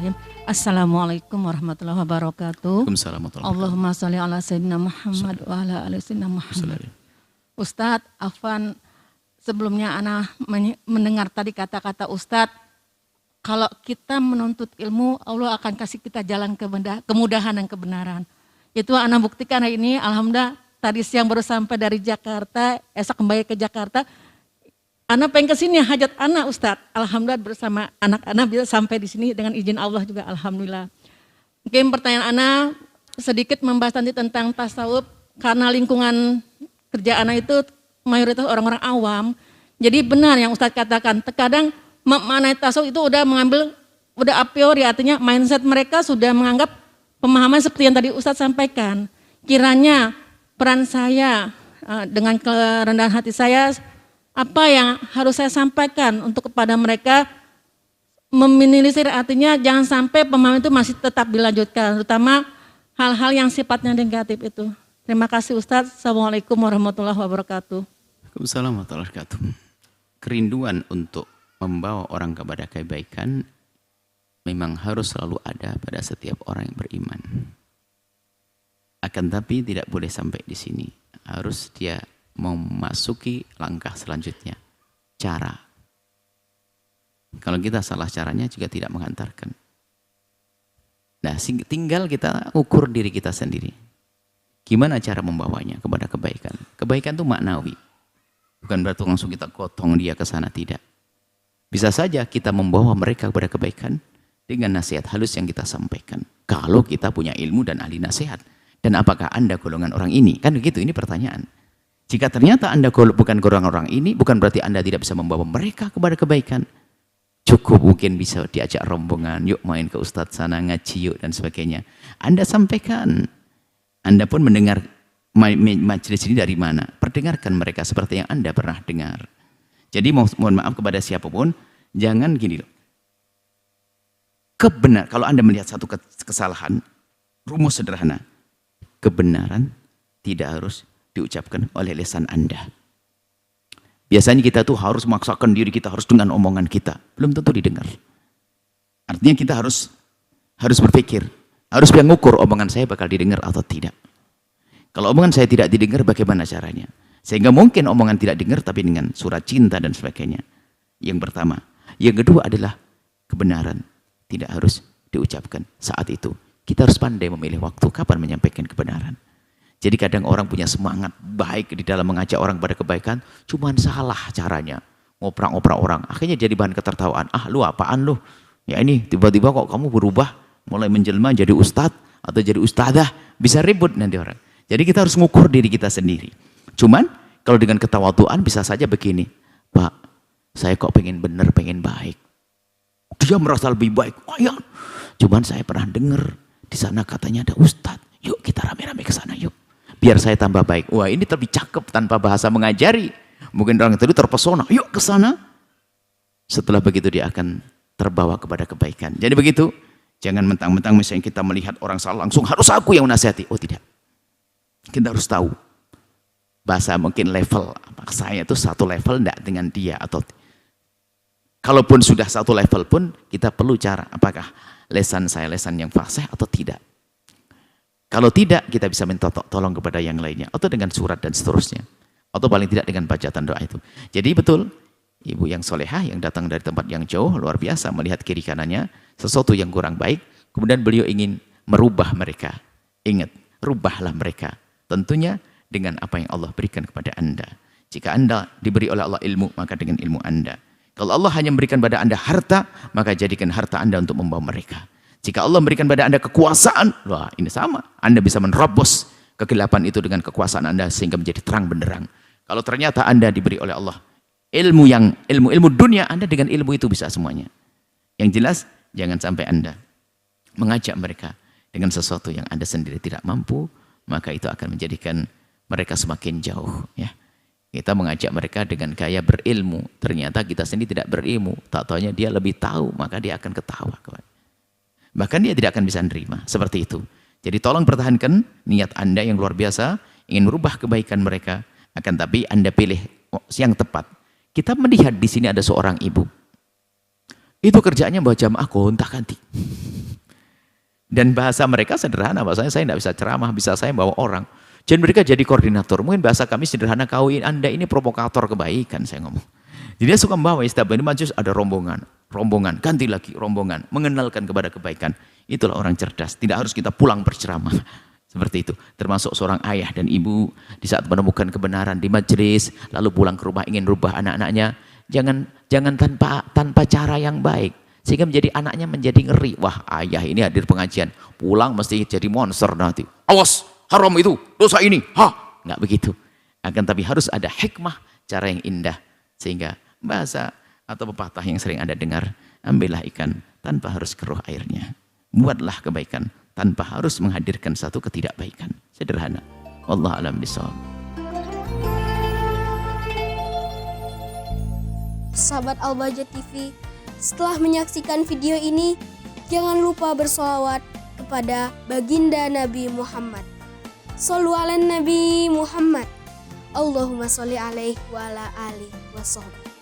Bismillahirrahmanirrahim. Assalamualaikum warahmatullahi wabarakatuh. Waalaikumsalam warahmatullahi wabarakatuh. Allahumma sholli ala sayyidina Muhammad wa ala ali sayyidina Muhammad. Ustadz, Afwan, sebelumnya ana mendengar tadi kata-kata Ustadz, kalau kita menuntut ilmu, Allah akan kasih kita jalan kemudahan dan kebenaran. Itu ana buktikan hari ini, alhamdulillah tadi siang baru sampai dari Jakarta, esok kembali ke Jakarta. Ana pengen kesini hajat anak Ustadz, alhamdulillah bersama anak-anak bisa sampai di sini dengan izin Allah juga, alhamdulillah. Mungkin pertanyaan ana sedikit membahas nanti tentang tasawuf, karena lingkungan kerja ana itu mayoritas orang-orang awam. Jadi benar yang Ustadz katakan, terkadang makna tasawuf itu udah mengambil, udah a priori, artinya mindset mereka sudah menganggap pemahaman seperti yang tadi Ustadz sampaikan. Kiranya peran saya dengan kerendahan hati saya, apa yang harus saya sampaikan untuk kepada mereka, meminimalisir, artinya jangan sampai pemahaman itu masih tetap dilanjutkan, terutama hal-hal yang sifatnya negatif itu. Terima kasih Ustadz. Assalamualaikum warahmatullahi wabarakatuh. Waalaikumsalam warahmatullahi wabarakatuh. Kerinduan untuk membawa orang kepada kebaikan memang harus selalu ada pada setiap orang yang beriman. Akan tapi tidak boleh sampai di sini. Harus dia memasuki langkah selanjutnya, cara. Kalau kita salah caranya juga tidak menghantarkan. Nah, tinggal kita ukur diri kita sendiri. Gimana cara membawanya kepada kebaikan? Kebaikan itu maknawi. Bukan berarti langsung kita gotong dia ke sana, tidak. Bisa saja kita membawa mereka kepada kebaikan dengan nasihat halus yang kita sampaikan. Kalau kita punya ilmu dan ahli nasihat. Dan apakah Anda golongan orang ini? Kan begitu, ini pertanyaan. Jika ternyata Anda bukan golongan orang ini, bukan berarti Anda tidak bisa membawa mereka kepada kebaikan. Cukup mungkin bisa diajak rombongan, yuk main ke Ustadz sana, ngaji yuk, dan sebagainya. Anda sampaikan. Anda pun mendengar majelis ini dari mana? Perdengarkan mereka seperti yang Anda pernah dengar. Jadi mohon maaf kepada siapapun, jangan gini loh. Kalau Anda melihat satu kesalahan, rumus sederhana. Kebenaran tidak harus diucapkan oleh lisan Anda. Biasanya kita tuh harus memaksakan diri kita harus dengan omongan kita. Belum tentu didengar. Artinya kita harus berpikir, harus mengukur omongan saya bakal didengar atau tidak. Kalau omongan saya tidak didengar, bagaimana caranya? Sehingga mungkin omongan tidak didengar tapi dengan surat cinta dan sebagainya. Yang pertama. Yang kedua adalah kebenaran tidak harus diucapkan saat itu. Kita harus pandai memilih waktu kapan menyampaikan kebenaran. Jadi kadang orang punya semangat baik di dalam mengajak orang pada kebaikan, cuman salah caranya. Ngoprak-ngoprak orang, akhirnya jadi bahan ketertawaan. Ah, lu apaan lu? Ya ini tiba-tiba kok kamu berubah, mulai menjelma jadi ustadz atau jadi ustadzah, bisa ribut nanti orang. Jadi kita harus ngukur diri kita sendiri. Cuman kalau dengan ketawaduan bisa saja begini, Pak, saya kok pengen bener, pengen baik. Dia merasa lebih baik. Oh ya, cuman saya pernah dengar di sana katanya ada ustadz. Yuk kita rame-rame ke sana yuk. Biar saya tambah baik. Wah, ini lebih cakep tanpa bahasa mengajari. Mungkin orang itu terpesona. Yuk ke sana. Setelah begitu dia akan terbawa kepada kebaikan. Jadi begitu. Jangan mentang-mentang misalnya kita melihat orang salah langsung harus aku yang nasihati. Oh tidak. Kita harus tahu. Bahasa mungkin level. Saya itu satu level enggak dengan dia. Atau kalaupun sudah satu level pun kita perlu cara. Apakah lesan saya lesan yang fasih atau tidak. Kalau tidak, kita bisa minta tolong kepada yang lainnya. Atau dengan surat dan seterusnya. Atau paling tidak dengan bacaan doa itu. Jadi betul, ibu yang solehah yang datang dari tempat yang jauh, luar biasa melihat kiri kanannya, sesuatu yang kurang baik. Kemudian beliau ingin merubah mereka. Ingat, rubahlah mereka. Tentunya dengan apa yang Allah berikan kepada Anda. Jika Anda diberi oleh Allah ilmu, maka dengan ilmu Anda. Kalau Allah hanya memberikan pada Anda harta, maka jadikan harta Anda untuk membawa mereka. Jika Allah memberikan pada Anda kekuasaan, wah ini sama. Anda bisa menerobos kegelapan itu dengan kekuasaan Anda sehingga menjadi terang benderang. Kalau ternyata Anda diberi oleh Allah ilmu dunia, Anda dengan ilmu itu bisa semuanya. Yang jelas jangan sampai Anda mengajak mereka dengan sesuatu yang Anda sendiri tidak mampu, maka itu akan menjadikan mereka semakin jauh. Ya. Kita mengajak mereka dengan gaya berilmu, ternyata kita sendiri tidak berilmu. Tak taunya dia lebih tahu, maka dia akan ketawa. Bahkan dia tidak akan bisa menerima. Seperti itu. Jadi tolong pertahankan niat Anda yang luar biasa, ingin merubah kebaikan mereka. Akan tapi Anda pilih yang tepat. Kita melihat di sini ada seorang ibu. Itu kerjaannya bawa jamaah gonta-ganti. Dan bahasa mereka sederhana, bahasanya saya tidak bisa ceramah, bisa saya bawa orang. Dan mereka jadi koordinator. Mungkin bahasa kami sederhana, kau Anda ini provokator kebaikan, saya ngomong. Jadi dia suka membawa setiap ini majlis ada rombongan, ganti lagi rombongan, mengenalkan kepada kebaikan. Itulah orang cerdas, tidak harus kita pulang berceramah. Seperti itu, termasuk seorang ayah dan ibu di saat menemukan kebenaran di majelis, lalu pulang ke rumah ingin rubah anak-anaknya, jangan tanpa cara yang baik. Sehingga menjadi anaknya menjadi ngeri. Wah, ayah ini hadir pengajian, pulang mesti jadi monster nanti. Awas, haram itu, dosa ini. Nggak begitu. Akan tapi harus ada hikmah, cara yang indah. Sehingga bahasa atau pepatah yang sering Anda dengar, ambillah ikan tanpa harus keruh airnya. Buatlah kebaikan tanpa harus menghadirkan satu ketidakbaikan. Sederhana. Wallahu a'lam bishawab. Sahabat Al-Bahjah TV, setelah menyaksikan video ini, jangan lupa bersolawat kepada baginda Nabi Muhammad. Shollu ala Nabi Muhammad. Allahumma sholli alaihi wa ala alihi wa sahbihi.